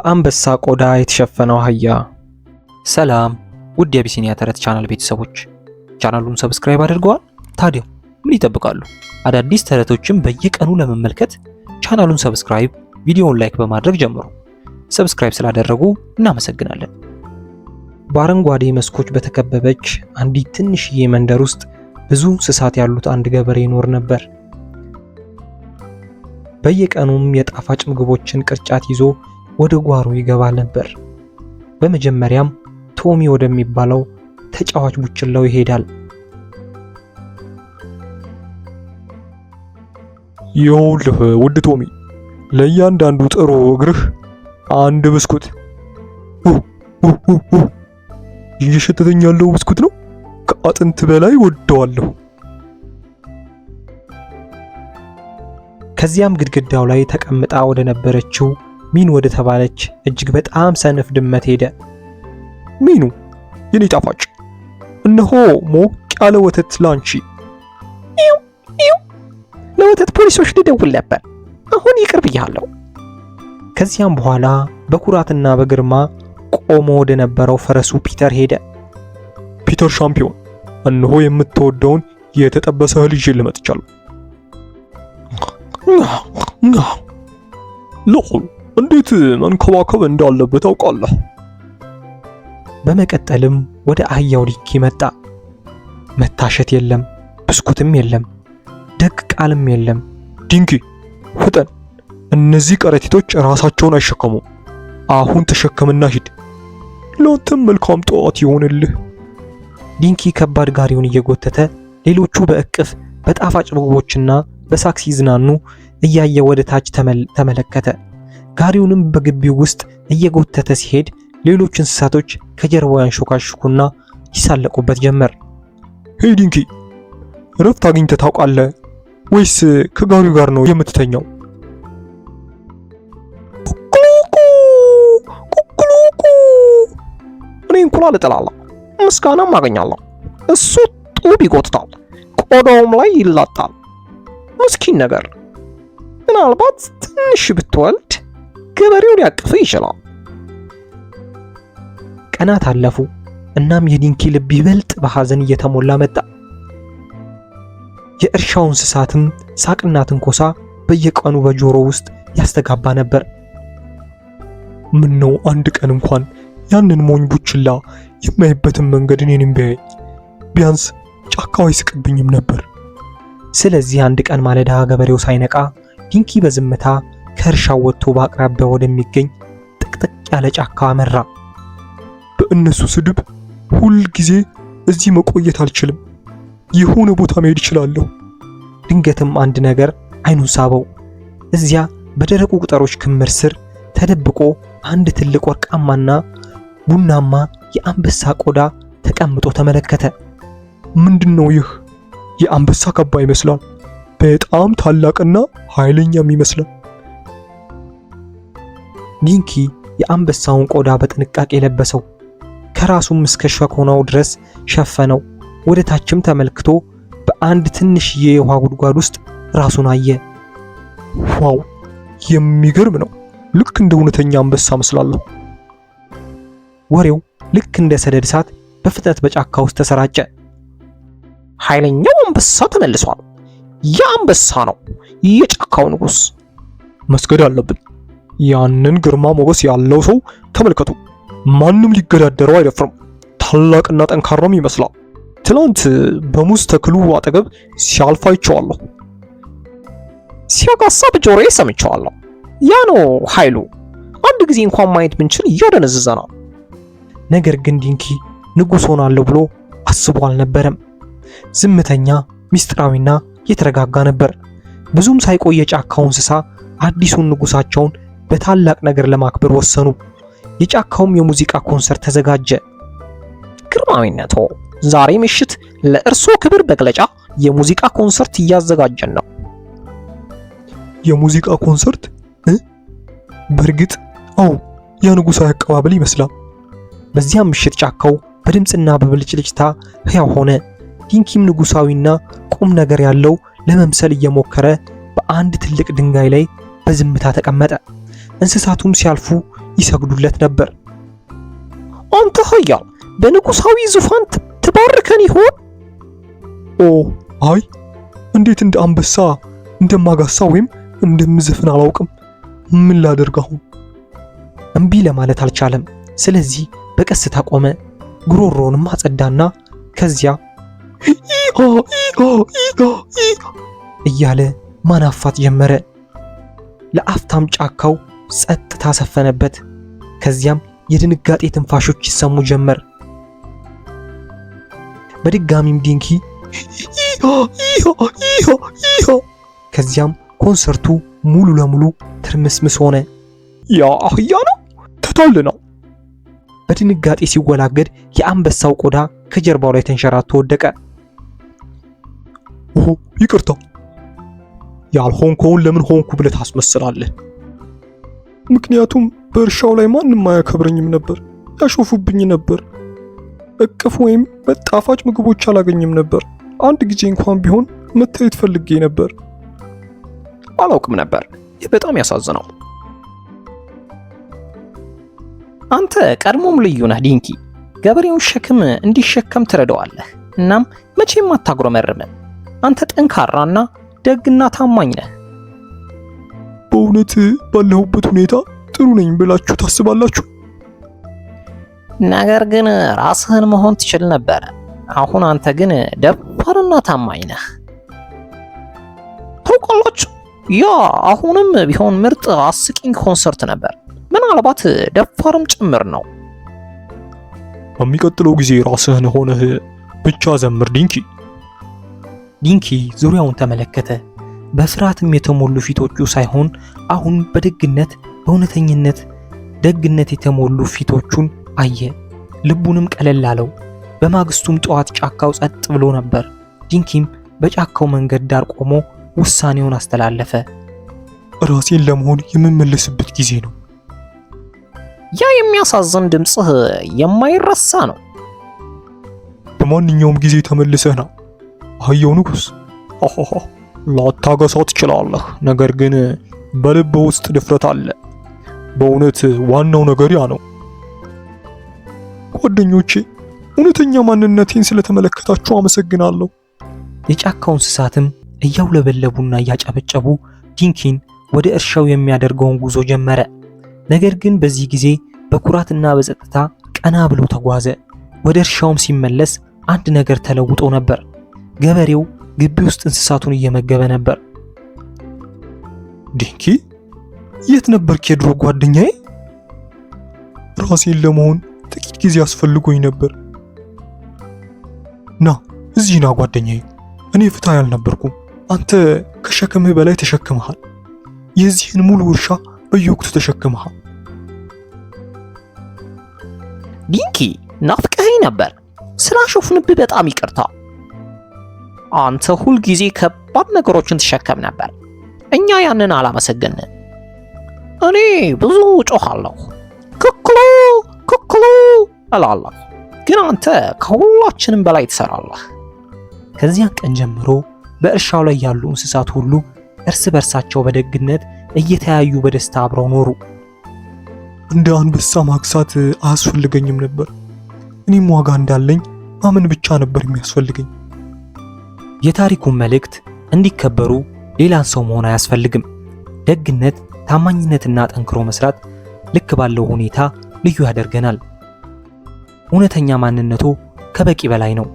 በአንበሳ ቆዳ የተሸፈነው አህያ። ሰላም ውድ የአቢሲኒያ ተረት ቻናል ቤተሰቦች፣ ቻናሉን ሰብስክራይብ አድርገዋል? ታዲያ ምን ይጠብቃሉ? አዳዲስ ተረቶችን በየቀኑ ለመመልከት ቻናሉን ሰብስክራይብ፣ ቪዲዮውን ላይክ በማድረግ ጀምሩ። ሰብስክራይብ ስላደረጉ እናመሰግናለን። በአረንጓዴ መስኮች በተከበበች አንዲት ትንሽዬ መንደር ውስጥ ብዙ እንስሳት ያሉት አንድ ገበሬ ይኖር ነበር። በየቀኑም የጣፋጭ ምግቦችን ቅርጫት ይዞ ወደ ጓሮ ይገባ ነበር። በመጀመሪያም ቶሚ ወደሚባለው ተጫዋች ቡችላው ይሄዳል። ይኸውልህ ውድ ቶሚ፣ ለእያንዳንዱ ጥሩ እግርህ አንድ ብስኩት። እየሸተተኝ ያለው ብስኩት ነው። ከአጥንት በላይ ወደዋለሁ። ከዚያም ግድግዳው ላይ ተቀምጣ ወደ ነበረችው ሚኑ ወደ ተባለች እጅግ በጣም ሰነፍ ድመት ሄደ። ሚኑ የኔ ጣፋጭ፣ እነሆ ሞቅ ያለ ወተት ላንቺ። ለወተት ፖሊሶች ልደውል ነበር፣ አሁን ይቅር ብያለሁ። ከዚያም በኋላ በኩራትና በግርማ ቆሞ ወደ ነበረው ፈረሱ ፒተር ሄደ። ፒተር ሻምፒዮን፣ እነሆ የምትወደውን የተጠበሰ እህል ይዤልህ መጥቻለሁ። ልዑል እንዴት መንከባከብ እንዳለበት ታውቃለህ። በመቀጠልም ወደ አህያው ዲንኪ መጣ። መታሸት የለም፣ ብስኩትም የለም፣ ደግ ቃልም የለም። ዲንኪ ፍጠን፣ እነዚህ ከረጢቶች ራሳቸውን አይሸከሙም። አሁን ተሸከምና ሂድ። ለአንተም መልካም ጠዋት ይሆንልህ። ዲንኪ ከባድ ጋሪውን እየጎተተ ሌሎቹ በእቅፍ በጣፋጭ ምግቦችና በሳቅ ሲዝናኑ እያየ ወደ ታች ተመለከተ። ጋሪውንም በግቢው ውስጥ እየጎተተ ሲሄድ ሌሎች እንስሳቶች ከጀርባው ያንሾካሹኩና ይሳለቁበት ጀመር። ሄይ ዲንኪ፣ እረፍት አግኝተህ ታውቃለህ ወይስ ከጋሪው ጋር ነው የምትተኛው? እኔ እንቁላል እጥላለሁ፣ ምስጋናም አገኛለሁ። እሱ ጡብ ይጎትታል፣ ቆዳውም ላይ ይላጣል። ምስኪን ነገር። ምናልባት ትንሽ ብትወልድ ገበሬውን ሊያቅፍ ይችላል። ቀናት አለፉ። እናም የዲንኪ ልብ ይበልጥ በሐዘን እየተሞላ መጣ። የእርሻው እንስሳትም ሳቅና ትንኮሳ በየቀኑ በጆሮ ውስጥ ያስተጋባ ነበር። ምን ነው አንድ ቀን እንኳን ያንን ሞኝ ቡችላ የማይበትን መንገድ እኔንም ቢያይ፣ ቢያንስ ጫካው አይስቅብኝም ነበር። ስለዚህ አንድ ቀን ማለዳ ገበሬው ሳይነቃ ዲንኪ በዝምታ ከእርሻው ወጥቶ በአቅራቢያው ወደሚገኝ ጥቅጥቅ ያለ ጫካ አመራ። በእነሱ ስድብ ሁል ጊዜ እዚህ መቆየት አልችልም። የሆነ ቦታ መሄድ እችላለሁ። ድንገትም አንድ ነገር አይኑን ሳበው። እዚያ በደረቁ ቅጠሎች ክምር ስር ተደብቆ አንድ ትልቅ ወርቃማና ቡናማ የአንበሳ ቆዳ ተቀምጦ ተመለከተ። ምንድነው ይህ? የአንበሳ ካባ ይመስላል። በጣም ታላቅና ኃይለኛም ይመስላል። ዲንኪ የአንበሳውን ቆዳ በጥንቃቄ ለበሰው። ከራሱም እስከ ሸኮናው ድረስ ሸፈነው። ወደ ታችም ተመልክቶ በአንድ ትንሽዬ የውሃ ጉድጓድ ውስጥ ራሱን አየ። ዋው! የሚገርም ነው። ልክ እንደ እውነተኛ አንበሳ መስላለሁ። ወሬው ልክ እንደ ሰደድ እሳት በፍጥነት በጫካ ውስጥ ተሰራጨ። ኃይለኛው አንበሳ ተመልሷል። የአንበሳ ነው፣ የጫካው ንጉስ። መስገድ አለብን። ያንን ግርማ ሞገስ ያለው ሰው ተመልከቱ። ማንም ሊገዳደረው አይደፍርም። ታላቅና ጠንካራም ይመስላል። ትናንት በሙዝ ተክሉ አጠገብ ሲያልፍ አይቼዋለሁ። ሲያጋሳ በጆሮዬ ሰምቼዋለሁ። ያ ነው ኃይሉ። አንድ ጊዜ እንኳን ማየት ብንችል እያደነዝዘናል። ነገር ግን ዲንኪ ንጉስ ሆናለሁ ብሎ አስቦ አልነበረም። ዝምተኛ፣ ሚስጥራዊና የተረጋጋ ነበር። ብዙም ሳይቆይ የጫካው እንስሳ አዲሱን ንጉሳቸውን በታላቅ ነገር ለማክበር ወሰኑ። የጫካውም የሙዚቃ ኮንሰርት ተዘጋጀ። ግርማዊነቶ፣ ዛሬ ምሽት ለእርሶ ክብር መግለጫ የሙዚቃ ኮንሰርት እያዘጋጀን ነው። የሙዚቃ ኮንሰርት? በእርግጥ አዎ፣ የንጉሳዊ አቀባበል ይመስላል። በዚያም ምሽት ጫካው በድምፅና በብልጭልጭታ ሕያው ሆነ። ዲንኪም ንጉሳዊና ቁም ነገር ያለው ለመምሰል እየሞከረ በአንድ ትልቅ ድንጋይ ላይ በዝምታ ተቀመጠ። እንስሳቱም ሲያልፉ ይሰግዱለት ነበር። አንተ ኃያል በንጉሳዊ ዙፋን ትባርከን ይሆን? ኦ አይ እንዴት እንደ አንበሳ እንደማጋሳ ወይም እንደምዘፍን አላውቅም። ምን ላደርግ አሁን? እምቢ ለማለት አልቻለም። ስለዚህ በቀስታ ቆመ። ጉሮሮውንም አጸዳና ከዚያ እያለ ማናፋት ጀመረ። ለአፍታም ጫካው ጸጥታ ሰፈነበት። ከዚያም የድንጋጤ ትንፋሾች ይሰሙ ጀመር። በድጋሚም ዲንኪ ከዚያም ኮንሰርቱ ሙሉ ለሙሉ ትርምስምስ ሆነ። ያ አህያ ነው ተታልናው። በድንጋጤ ሲወላገድ የአንበሳው ቆዳ ከጀርባው ላይ ተንሸራቶ ወደቀ። ይቅርታ፣ ያልሆንከውን ለምን ሆንኩ ብለህ ታስመስላለህ? ምክንያቱም በእርሻው ላይ ማንም አያከብረኝም ነበር፣ ያሾፉብኝ ነበር። እቅፍ ወይም በጣፋጭ ምግቦች አላገኝም ነበር። አንድ ጊዜ እንኳን ቢሆን መታየት ፈልጌ ነበር። አላውቅም ነበር። ይህ በጣም ያሳዝነው። አንተ ቀድሞም ልዩ ነህ ዲንኪ። ገበሬውን ሸክም እንዲሸከም ትረዳዋለህ። እናም መቼም አታጉረመርምም። አንተ ጠንካራና ደግና ታማኝ ነህ። በእውነት ባለሁበት ሁኔታ ጥሩ ነኝ ብላችሁ ታስባላችሁ? ነገር ግን ራስህን መሆን ትችል ነበር። አሁን አንተ ግን ደፋርና ታማኝ ነህ። ታውቃላችሁ፣ ያ አሁንም ቢሆን ምርጥ አስቂኝ ኮንሰርት ነበር። ምናልባት ደፋርም ጭምር ነው። በሚቀጥለው ጊዜ ራስህን ሆነህ ብቻ ዘምር ዲንኪ። ዲንኪ ዙሪያውን ተመለከተ። በፍርሃትም የተሞሉ ፊቶቹ ሳይሆን አሁን በደግነት በእውነተኝነት ደግነት የተሞሉ ፊቶቹን አየ። ልቡንም ቀለል አለው። በማግስቱም ጠዋት ጫካው ጸጥ ብሎ ነበር። ዲንኪም በጫካው መንገድ ዳር ቆሞ ውሳኔውን አስተላለፈ። ራሴን ለመሆን የምመለስበት ጊዜ ነው። ያ የሚያሳዝን ድምፅህ የማይረሳ ነው። በማንኛውም ጊዜ ተመልሰህ ና አህያው ንጉሥ። ላታገሳ ትችላለህ፣ ነገር ግን በልብ ውስጥ ድፍረት አለ። በእውነት ዋናው ነገር ያ ነው። ጓደኞቼ፣ እውነተኛ ማንነቴን ስለተመለከታችሁ አመሰግናለሁ። የጫካው እንስሳትም እያውለበለቡና እያጨበጨቡ ዲንኪን ወደ እርሻው የሚያደርገውን ጉዞ ጀመረ። ነገር ግን በዚህ ጊዜ በኩራትና በጸጥታ ቀና ብሎ ተጓዘ። ወደ እርሻውም ሲመለስ አንድ ነገር ተለውጦ ነበር። ገበሬው ግቢ ውስጥ እንስሳቱን እየመገበ ነበር። ዲንኪ፣ የት ነበርክ የድሮ ጓደኛዬ? ራሴን ለመሆን ጥቂት ጊዜ አስፈልጎኝ ነበር። ና እዚህ ና ጓደኛዬ። እኔ ፍትሃ ያልነበርኩም። አንተ ከሸክምህ በላይ ተሸክመሃል። የዚህን ሙሉ እርሻ በየወቅቱ ተሸክመሃል። ዲንኪ፣ ናፍቀኸኝ ነበር። ስላሾፍንብህ በጣም ይቅርታ። አንተ ሁል ጊዜ ከባድ ነገሮችን ትሸከም ነበር። እኛ ያንን አላመሰገንን። እኔ ብዙ ጮኻለሁ፣ ክክሉ ክክሉ እላለሁ፣ ግን አንተ ከሁላችንም በላይ ትሰራለህ። ከዚያ ቀን ጀምሮ በእርሻው ላይ ያሉ እንስሳት ሁሉ እርስ በርሳቸው በደግነት እየተያዩ በደስታ አብረው ኖሩ። እንደ አንበሳ ማግሳት አያስፈልገኝም ነበር። እኔም ዋጋ እንዳለኝ ማመን ብቻ ነበር የሚያስፈልገኝ። የታሪኩን መልእክት እንዲከበሩ ሌላን ሰው መሆን አያስፈልግም። ደግነት፣ ታማኝነትና ጠንክሮ መስራት ልክ ባለው ሁኔታ ልዩ ያደርገናል። እውነተኛ ማንነቱ ከበቂ በላይ ነው።